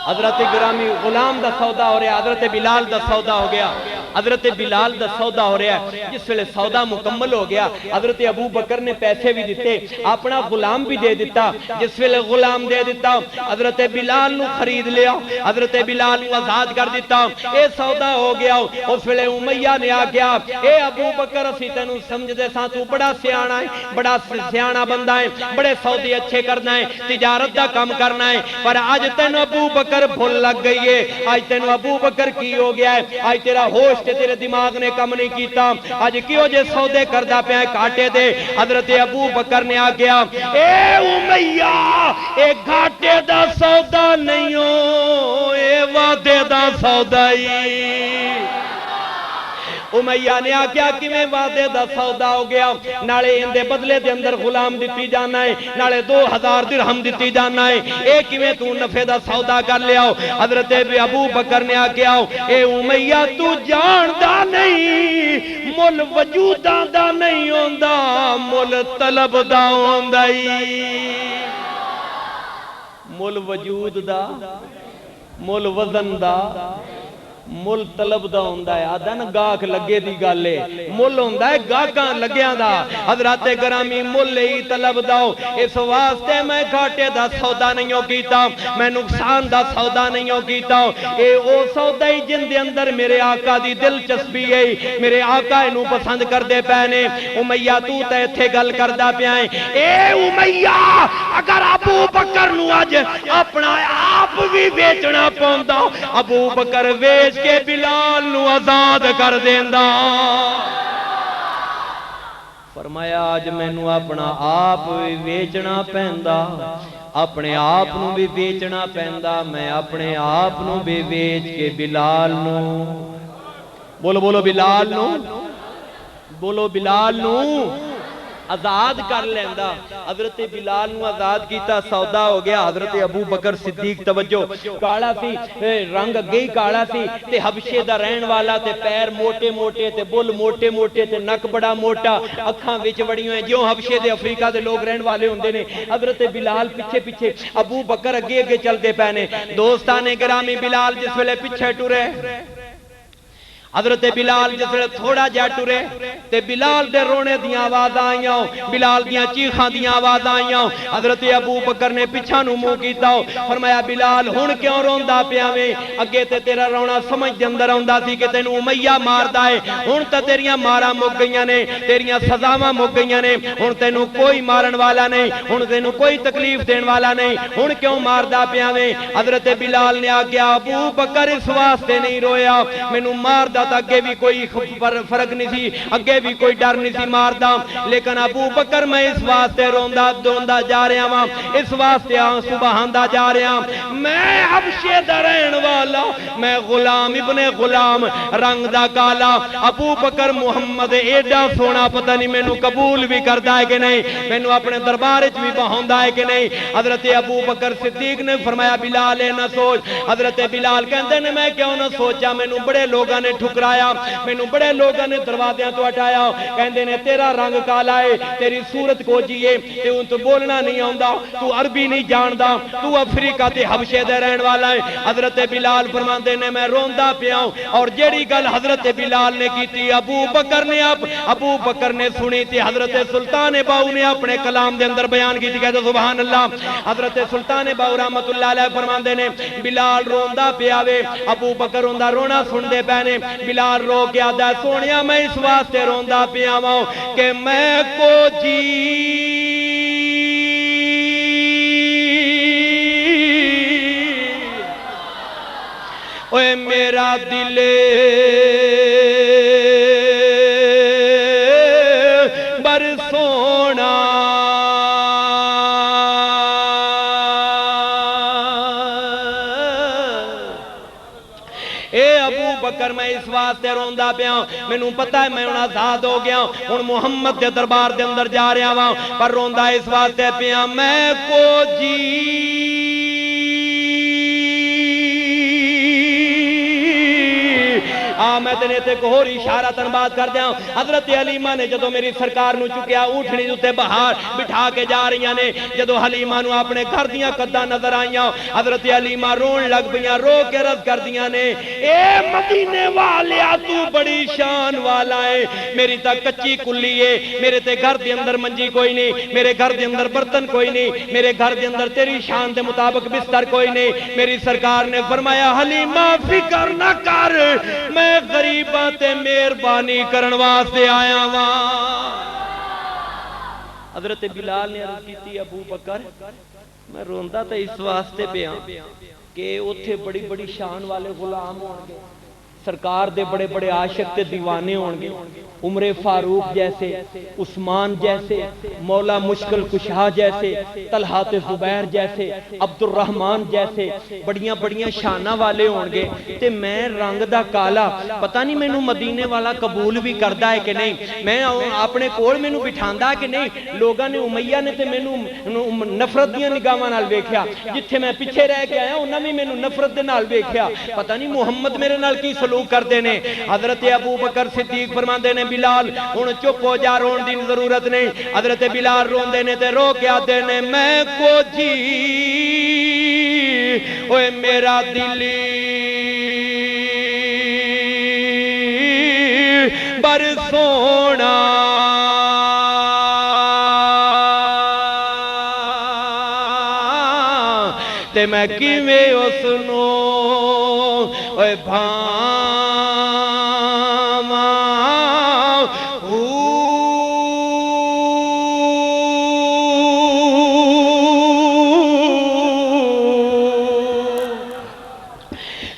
حضرت گرامی غلام دا سودا ہو رہا ہے. حضرت بلال دا سودا ہو گیا. حضرت بلال دا سودا ہو رہا ہے. جس ویلے سودا مکمل ہو گیا حضرت ابو بکر نے پیسے بھی دیتے اپنا غلام بھی دے دیتا. جس ویلے غلام دے دیتا حضرت بلال نو خرید لیا حضرت بلال نو آزاد کر دیتا. اے سودا ہو گیا. اس ویلے امیہ نے آکھیا اے ابو بکر اسی تینوں سمجھ دے ساں تو بڑا سیانا ہے بڑا سیانا بندہ ہے بڑے سودے اچھے کرنا ہے تجارت دا کام کرنا ہے پر آج تینوں ابو بکر بھول لگ گئی ہے. آج تینوں ابو بکر کی ہو گیا ہے آج تیرا ہوش تے تیرے دماغ نے کم نہیں کیتا آج کیوں جے سودے کردہ پہ کاٹے دے. حضرت ابو بکر نے آگیا اے امیہ اے گھاٹے دا سودا نہیں ہو اے وعدے دا سودا ہی. امیہ نے آکھیا کہ میں وعدے دا سودا ہو گیا نالے ان دے بدلے دے اندر غلام دیتی جانا ہے نالے 2000 درہم دیتی جانا ہے اے کہ میں تو نفع دا سودا کر لیا ہو. حضرت ابو بکر نے آکھیا اے امیہ تو جان دا نہیں مل وجوداں دا نہیں ہوندا مل طلب دا ہوندا ہی. مل وجود دا مل وزن دا مل طلب دا ہوندا ہے. آدھا نا گاہک لگے دی گالے مل ہوندا ہے گاہکاں لگیاں دا. حضرات گرامی مل ہی طلب داؤ. اس واسطے میں گھاٹے دا سودا نہیں ہو کیتا میں نقصان دا سودا نہیں ہو کیتا. اے او سودا ہی جن دے اندر میرے آقا دی دلچسپی ہے میرے آقا انہوں پسند کر دے پہنے. امیہ تو تے تھے گل کر دا پیائیں اے امیہ اگر ابو بکر نو آج اپنا آپ بھی بیچنا پوندا ابو بکر بیچ کے بلال نو آزاد کر دیندا. فرمایا آج میں نو اپنا آپ بھی بیچنا پیندا اپنے آپ نو بھی بیچنا پیندا میں اپنے آپ نو بھی بیچ کے بلال نو بولو بلال نو بولو بلال نو آزاد کر لیندا. حضرت بلال نو آزاد کیتا سودا ہو گیا. حضرت ابو بکر صدیق توجہ کالا سی رنگ اگے ہی کالا سی تے حبشے دا رہن والا تے پیر موٹے موٹے تے بل موٹے موٹے تے نک بڑا موٹا اکھاں وچ بڑیاں ہیں جو حبشے دے افریقہ دے لوگ رہن والے ہوندے نے. حضرت بلال پیچھے پیچھے ابو بکر اگے اگے چل دے پے نے. دوستانے گرامی بلال جس ویلے پیچھے ٹرے حضرت بلال جسے تھوڑا جا ٹرے تے بلال دے رونے دیاں آواز آئیاں، بلال دیاں چیخاں دیاں آواز آئیاں۔ حضرت ابو بکر نے پیچھا نو منہ کیتا، فرمایا بلال ہن کیوں روندا پیا ویں؟ اگے تے تیرا رونا سمجھ دے اندر آوندا سی کہ تینوں امیہ ماردا ہے، ہن تے تیریاں ماراں مک گئیاں نے، تیریاں سزاواں مک گئیاں نے، ہن تینوں کوئی مارن والا نہیں، ہن تینوں کوئی تکلیف دین والا نہیں، ہن کیوں ماردا پیا ویں؟ حضرت بلال نے آکھیا ابو بکر اس واسطے نہیں رویا، مینوں ماردا تا اگے بھی کوئی فرق نہیں سی، اگے بھی کوئی ڈر نہیں سی ماردا، لیکن ابو بکر میں اس واسطے روندا جا رہا ہاں، اس واسطے آنسو بہاندا جا رہا ہاں، میں حبشے دا رہن والا، میں غلام ابن غلام، رنگ دا کالا، ابو بکر محمد ایڈا سونا پتہ نہیں مینوں قبول بھی کردا ہے کہ نہیں، مینوں اپنے دربار وچ بھی بہاندا ہے کہ نہیں۔ حضرت ابو بکر صدیق نے فرمایا بلال نہ سوچ۔ حضرت بلال کہندے نے میں کیوں نہ سوچا، مینوں بڑے لوگاں نے ٹھکرایا، مینوں بڑے لوگاں نے دروازیاں تو ہٹایا، کہندے نے تیرا رنگ کالا ہے، تیری صورت کوجی ہے، تے ان تو بولنا نہیں آوندا، تو عربی نہیں جاندا، تو افریقہ تے حبشے دے رہن والا ہے۔ حضرت بلال فرماندے نے میں روندا پیا ہوں، اور جیڑی گل حضرت بلال نے کیتی ابو بکر نے سنی تھی، حضرت سلطان باؤ نے اپنے کلام دے اندر بیان کی تھی، کہتے سبحان اللہ۔ حضرت سلطان باؤ رحمت اللہ علیہ فرماندے نے بلال روندا پیا وے، ابو بکر روندا رونا سن دے پے، بلال رو کے آدھا سونیا میں اس واسطے روندا پیا ہوں کہ میں کو جی اوے میرا دل بر سونا اے ابو بکر میں اس واسطے روندا پیا ہوں، مینوں پتہ ہے میں ہن آزاد ہو گیا ہوں، محمد دے دربار دے اندر جا رہا ہاں، پر روندا اس واسطے پیا میں کو جی میں تینے تے ایک اور اشارہ تن بات کر دیا ہوں۔ حضرت حلیمہ نے جدو میری سرکار نو چکیا اٹھنی دوتے بہار بٹھا کے جا رہی نے، جدو حلیمہ نو اپنے گھر دیاں قدہ نظر آئیاں، حضرت حلیمہ رون لگ بیاں، رو کے رد کر دیاں نے، اے مدینے والیا تو بڑی شان والا ہے، میری تا کچی کلی ہے، میرے تے گھر دی اندر منجی کوئی نہیں، میرے گھر دی اندر برتن کوئی نہیں، میرے گھر دی اندر تیری شان دے مطابق بستر کوئی نہیں۔ میری سرکار نے فرمایا حلیمہ فکر نہ کر، میں غریباں تے مہربانی کرن واسطے آیا ہاں۔ حضرت بلال نے عرض کیتی ابو بکر میں روندا تے اس واسطے پیا کہ اوتھے بڑی بڑی شان والے غلام ہون گے، سرکار دے بڑے بڑے عاشق تے دیوانے ہون گے، عمر فاروق جیسے، عثمان جیسے، مولا مشکل کشا جیسے، طلحہ تے زبیر جیسے، عبد الرحمن جیسے بڑیاں بڑیاں شانہ والے ہون گے، تے میں رنگ دا کالا، پتہ نہیں مینوں مدینے والا قبول بھی کردا ہے کہ نہیں، میں اپنے کول مینوں بٹھاندا کہ نہیں، لوگاں نے امیہ نے تے مینوں نفرت دیاں نگاہاں نال ویکھیا، جتھے میں پیچھے رہ کے آیا انہاں بھی مینوں نفرت دے نال ویکھیا، پتہ نہیں محمد میرے نال کی سلوک کردے نے۔ حضرت ابو بکر صدیق فرماندے نے بلال ہن چپ ہو جا، رون دی ضرورت نہیں۔ حضرت بلال روندے نے تے رو کے آدے نے میں کو جی اوے میرا دلی بر سونا تے میں کیویں اس نو اوے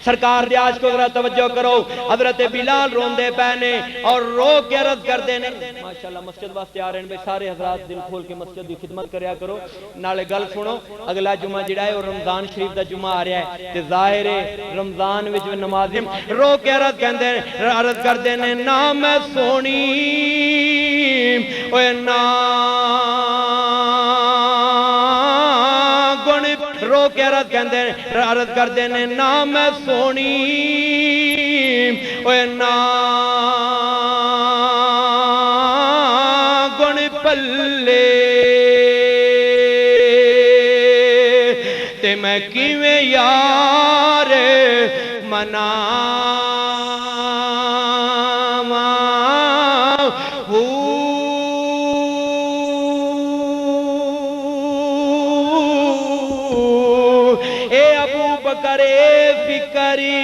سرکار دے آج کو ذرا توجہ کرو، حضرت بلال روندے پہنے اور رو کے عرض کر دینے ماشاءاللہ مسجد واسطے آ رہے ہیں بھئی سارے حضرات دل کھول کے مسجد دی خدمت کریا کرو، نالے گل سنو اگلا جمعہ جڑا ہے اور رمضان شریف دا جمعہ آ رہا ہے تے ظاہر ہے رمضان وچ نمازی رو کے عرض کر دینے نا میں سونی اوے نا رو کے عرض کر دینے نا میں سونی اوے نا گن پلے تے میں کیویں یار منا بکر فکری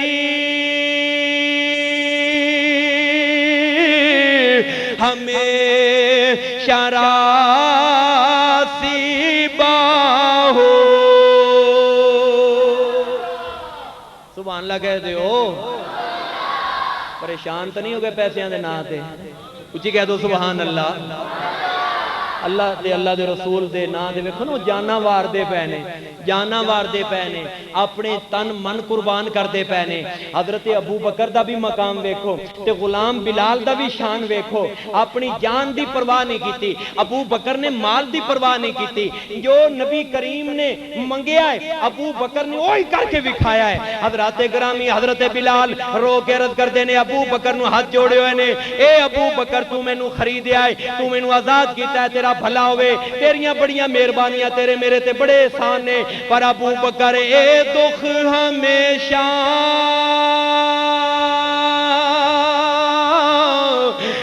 ہمیں شراسی باہو سبحان اللہ کہہ دے ہو پریشان تو نہیں ہو گئے پیسے دے نا تے اچھی کہہ دو سبحان اللہ اللہ دے رسول دے نا دے ویکھو نا جانا وار دے پہنے جانا وار دے پہنے اپنے تن من قربان کر دے پہنے حضرت ابو بکر دا بھی مقام ویکھو تے غلام بلال دا بھی شان ویکھو اپنی جان دی پرواہ نہیں کیتی ابو بکر نے مال دی پرواہ نہیں کیتی جو نبی کریم نے منگیا ہے ابو بکر نے وہی کر کے دکھایا ہے حضرات گرامی حضرت بلال رو کے عرض کر دینے ابو بکر نو ہاتھ جوڑے ہوئے نے اے ابو بکر تو میں نو خریدیا ہے تو میں نو آزاد کیتا ہے تیرا بھلا ہوئے تیریاں بڑیاں مہربانیاں تیرے میرے تے بڑے احسان نے پر ابو بکر اے دکھ ہمیشہ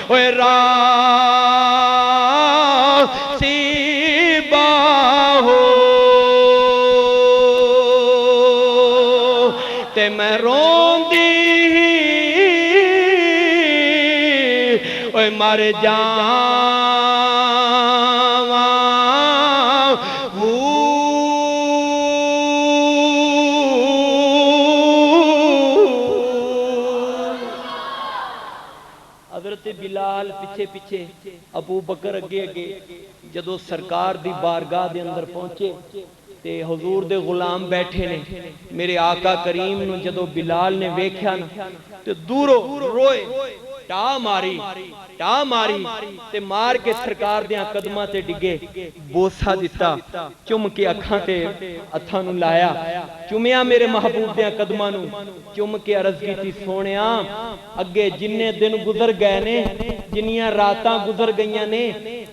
اوے راسی باہو تے میں روندی اوے مر جان بلال پیچھے پیچھے ابو بکر اگے اگے جدو سرکار دی بارگاہ دے اندر پہنچے تے حضور دے غلام بیٹھے نے میرے آقا کریم نو جدو بلال نے ویکھیا نا تے دورو روئے ٹا ماری تے مار کے سرکار دیاں قدماں تے ڈگے بوسا دیتا چم کے اکھاں تے اتھاں نو لایا چمیا میرے محبوب دیاں قدماں نو چم کے عرض کیتی سونیا اگے جننے دن گزر گئے نے جنیاں راتاں گزر گئیاں نے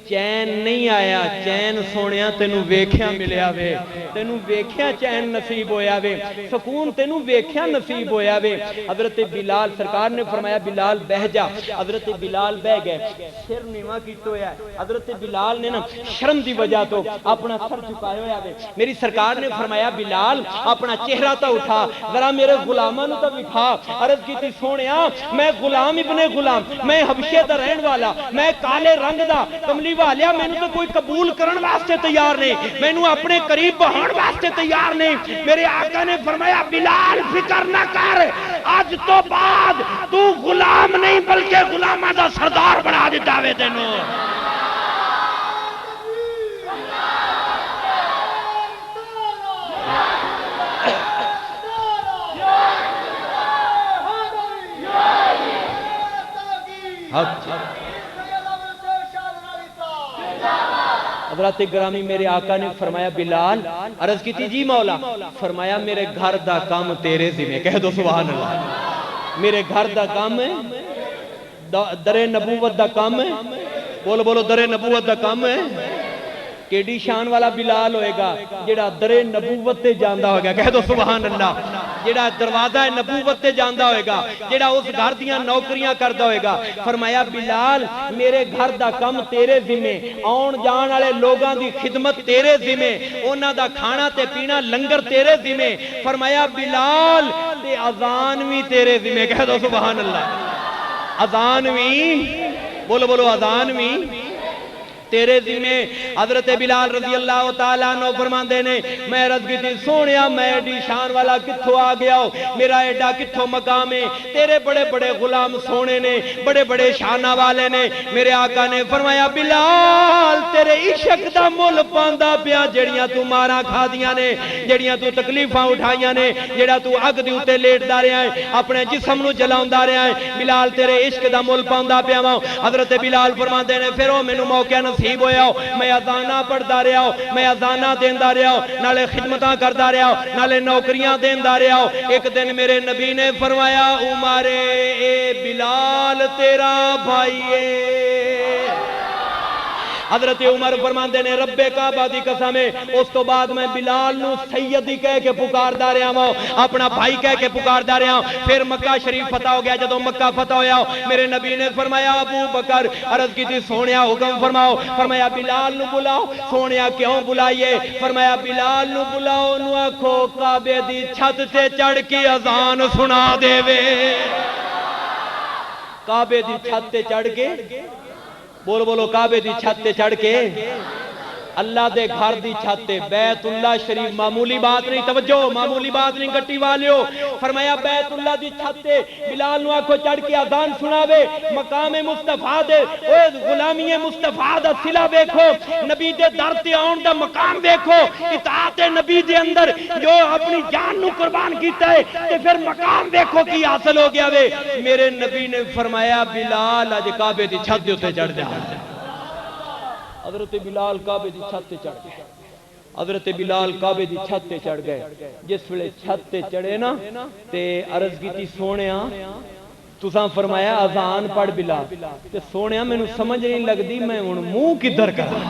چین نہیں آیا چین سونیا تینو ویکھیا ملیا وے تینو ویکھیا چین نصیب ہویا وے سکون تینو ویکھیا نصیب ہویا وے حضرت بلال سرکار نے فرمایا بلال بہ جا حضرت بلال بہ گئے سر نیواں کیتے ہویا ہے حضرت بلال نے نا شرم دی وجہ تو اپنا سر جھکایا ہویا ہے میری سرکار نے فرمایا بلال اپنا چہرہ تا اٹھا ذرا میرے غلاماں نو تا دکھا عرض کیتی سونیا میں غلام ابن غلام میں حبشے دا رہن والا میں کالے رنگ دا کملی والیا مینوں تو کوئی قبول کرن واسطے تیار نہیں مینوں اپنے قریب بہن واسطے تیار نہیں میرے آقا نے فرمایا بلال فکر نہ کر آج تو بعد تو غلام نہیں بلکہ غلاماں دا سردار بنا دیتا وے تینوں حضرات گرامی میرے آقا نے فرمایا بلال عرض کی تھی جی مولا فرمایا میرے گھر دا کام تیرے ذمہ کہہ دو سبحان اللہ میرے گھر دا کام ہے در نبوت دا کام ہے بولو بولو در نبوت دا کام ہے کیڑی شان والا بلال ہوئے گا جڑا در نبوت تے جاندہ ہوئے گا کہہ دو سبحان اللہ جڑا دروازہ نبوت تے جاندہ ہوئے گا جڑا اس گھر دیاں نوکریاں کردہ ہوئے گا فرمایا بلال میرے گھر دا کم تیرے ذمہ آن جان والے لوگاں دی خدمت تیرے ذمہ اونا دا کھانا تے پینا لنگر تیرے ذمہ فرمایا بلال تے اذان بھی تیرے ذمہ کہہ دو سبحان اللہ اذان بھی بولو بولو اذان بھی تیرے ذمہ حضرت بلال رضی اللہ تعالیٰ عنہ فرماندے نے میں عرض کی تھی سونیا میں ایڈی شان والا کتھو آ گیا ہو میرا ایڈا کتھو مقام ہے تیرے بڑے بڑے غلام سونے نے بڑے بڑے شانہ والے نے میرے آقا نے فرمایا بلال تیرے عشق دا مول پاندہ پیا جڑیاں تو مارا کھا دیاں نے جڑیاں تو تکلیفاں اٹھائیاں نے جڑا تو اگ دی اتے لیٹ دا رہا ہے اپنے جسم نو جلاؤں دا رہا ہے بلال تیرے عشق دا مول پاندہ پیا ماں حضرت بلال فرماندے نے پھرو میں نو موقع نصیب ہویا ہو میں اذانہ پڑھدا رہا ہو میں اذانہ دیندہ رہا ہو نالے خدمتاں کردہ رہا ہو نالے نوکریاں دیندہ رہا ہو ایک دن میرے نبی نے فرمایا عمر اے بلال تیرا بھائی حضرت عمر فرماندے نے رب کعبہ دی قسم ہے اس تو بعد میں بلال نو سیدی کہہ کے پکاردا رہا ہوں، اپنا بھائی کہہ کے پکاردا رہا ہوں۔ پھر مکہ شریف فتح ہو گیا، جدوں مکہ فتح ہویا میرے نبی نے فرمایا ابو بکر عرض کی تھی سونیا حکم فرماؤ، فرمایا بلال نو بلاؤ۔ سونیا کیوں بلائیے؟ فرمایا بلال نو بلاؤ، نو آکھو کعبے دی چھت تے چڑھ کے اذان سنا دے وے۔ کعبے دی چھت تے چڑھ کے بولو بولو، کعبے دی چھت تے چڑھ کے اللہ دے گھر دی چھت تے بیت اللہ شریف، معمولی بات نہیں، توجہ معمولی بات نہیں گٹی والیو، فرمایا بیت اللہ دی چھت تے بلال نو آکھو چڑھ کے اذان سناوے۔ مقام مصطفیٰ دے اوے غلامی مصطفیٰ دا صلہ دیکھو، نبی دے در تے آن دا مقام دیکھو، اطاعت نبی دے اندر جو اپنی جان نو قربان کیتا ہے تے پھر مقام دیکھو کی حاصل ہو گیا وے۔ میرے نبی نے فرمایا بلال اج کعبے دی چھت دے اوتے چڑھ جا۔ حضرت بلال کعبے دی چھت تے چڑھ گئے، حضرت بلال کعبے دی چھت تے چڑھ گئے۔ جس ویلے چھت تے چڑھے نا تے عرض کیتی سونیا تساں فرمایا اذان پڑھ بلال، تے سونیا مینوں سمجھ نہیں لگدی میں ہن منہ کدھر کراں۔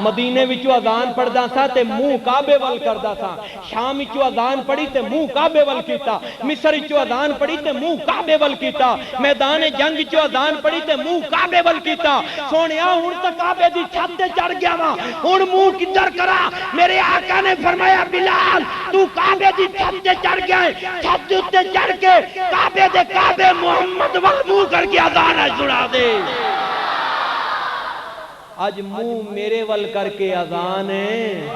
مدینے وچوں اذان پڑھدا سا تے منہ کعبے ول کردا سا، شام وچوں اذان پڑھی تے منہ کعبے ول کیتا، مصر وچوں اذان پڑھی تے منہ کعبے ول کیتا، میدان جنگ وچوں اذان پڑھی تے منہ کعبے ول کیتا۔ سونیا ہن تے کعبے دی چھت تے چڑھ گیا وا، ہن منہ کدھر کراں؟ میرے آقا نے فرمایا بلال تو کعبے دی چھت تے چڑھ گیا ہے، چھت تے چڑھ کے کعبے دے کعبے محمد ول منہ کر کے اذان سنا دے۔ آج منہ میرے ول کر کے اذان ہے،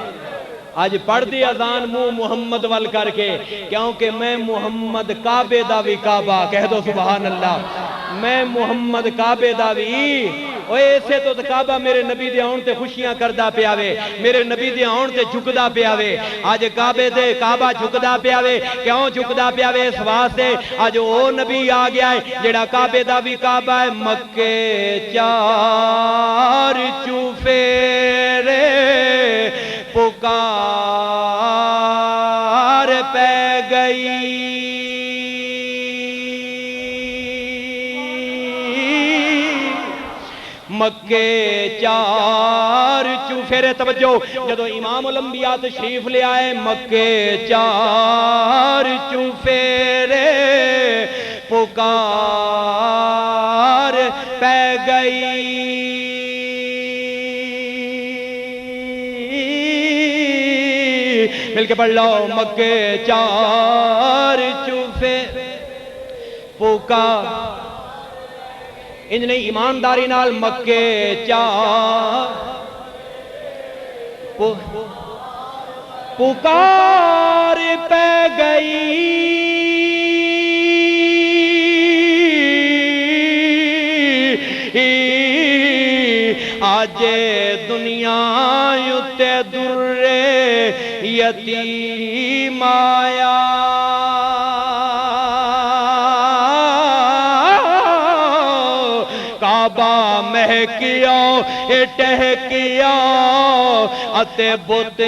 آج پڑھ دی اذان منہ محمد ول کر کے، کیونکہ میں محمد کعبے دا وی کعبہ، کہہ دو سبحان اللہ، میں محمد کعبے دا وی، اوے ایسے تو کعبہ میرے نبی دے آن تے خوشیاں کردہ پیاوے، میرے نبی دے آن تے جھکدہ پیاوے۔ آج کعبے دے کعبہ جھکدہ پیاوے، کیوں جھکدہ پیاوے؟ اس واسطے آج او نبی آ گیا ہے جڑا کعبے دا بھی کعبہ ہے۔ مکے چار چوفیرے پکار پہ گئی، مکے چار چوفیرے، توجہ جدو امام الانبیاء تشریف لے آئے، مکے چار چوفیرے پکار پہ گئی، مل کے پڑھ لو، مکے چار چوفیرے پکار، انجنے ایمانداری نال مکے چار پکار پہ گئی، آج دنیا یوتے در یتیم آیا، کعبہ مہکیا ٹہکیا اتے بت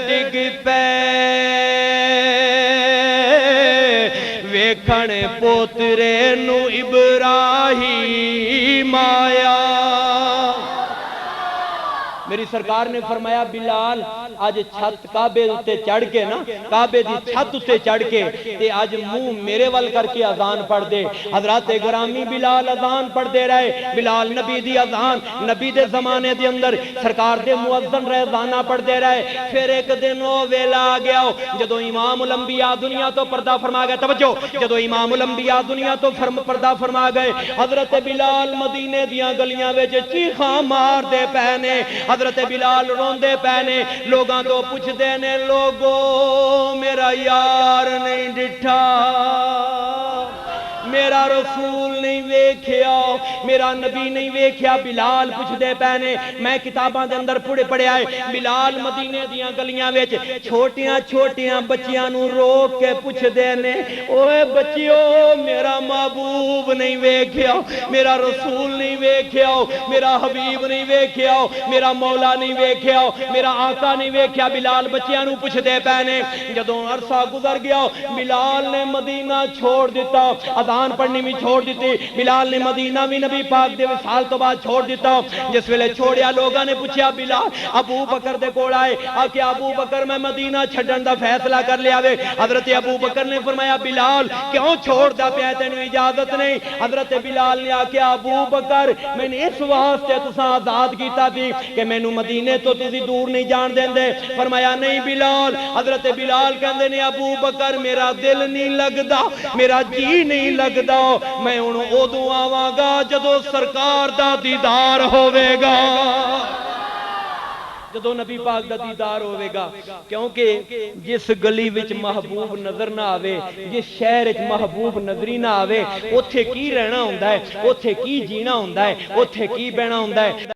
ڈگ پے، ویکھن پوترے نو ابراہیم آیا۔ میری سرکار نے فرمایا بلال آج چھت کعبے تے چڑھ کے نا، کعبے دی چھت تے چڑھ کے تے آج منہ میرے ول کر کے اذان پڑھ دے۔ حضرات گرامی بلال اذان پڑھ دے رہے، بلال نبی دی اذان نبی دے زمانے دے اندر سرکار دے مؤذن رہے اذانہ پڑھ دے رہے۔ پھر ایک دن وہ ویلا آ گیا جدو امام الانبیاء دنیا تو پردہ فرما گئے، توجہ جدو امام الانبیاء دنیا تو پردہ فرما گئے، حضرت بلال مدینے دیاں گلیاں وچ چیخاں مار دے پہنے، حضرت بلال روندے پہنے، لوگاں تو پوچھ دینے لوگو میرا یار نہیں ڈٹھا، میرا رسول نہیں ویکھیا، میرا نبی نہیں ویکھیا۔ بلال پوچھ دے پہنے، میں کتاباں دے اندر پڑھے آئے بلال مدینے دیاں گلیاں ویچ چھوٹیاں چھوٹیاں بچیاں نو روک کے پوچھ دینے، اوے بچیو میرا محبوب نہیں ویکھیا، میرا رسول نہیں ویکھیا، میرا حبیب نہیں ویکھیا، میرا مولا نہیں ویکھیا، میرا آقا نہیں ویکھیا۔ بلال بچیاں نو پوچھ دے پہنے، جدوں عرصہ گزر گیا بلال نے مدینہ چھوڑ دیتا، اذان پڑھنی بھی چھوڑ دیتی. بلال نے مدینہ بھی نبی پاک دے وصال تو بعد چھوڑ دیتا. جس ویلے چھوڑیا لوگاں نے پوچھا بلال ابو بکر دے کول آئے کہ ابو بکر میں مدینہ چھڈن دا فیصلہ کر لیا وے. حضرت ابو بکر نے فرمایا بلال کیوں چھوڑ دا پیا تینوں اجازت نہیں. حضرت بلال نے آکھیا ابو بکر میں نے اس واسطے تساں آزاد کیتا تھی کہ مینوں مدینے تو تسی دور نہیں جان دیندے. فرمایا نہیں بلال. حضرت بلال کہندے نے ابو بکر میرا دل نہیں لگدا میرا جی نہیں لگدا میں ہن اودوں آواں گا جدوں سرکار دا دیدار ہوے گا جدو نبی پاک دا دیدار ہوئے گا. کیونکہ جس گلی وچ محبوب نظر نہ آوے جس شہر وچ محبوب نظری نہ آوے اوتھے کی رہنا ہوندا ہے اوتھے کی جینا ہوندا ہے اوتھے کی بہنا ہوندا ہے.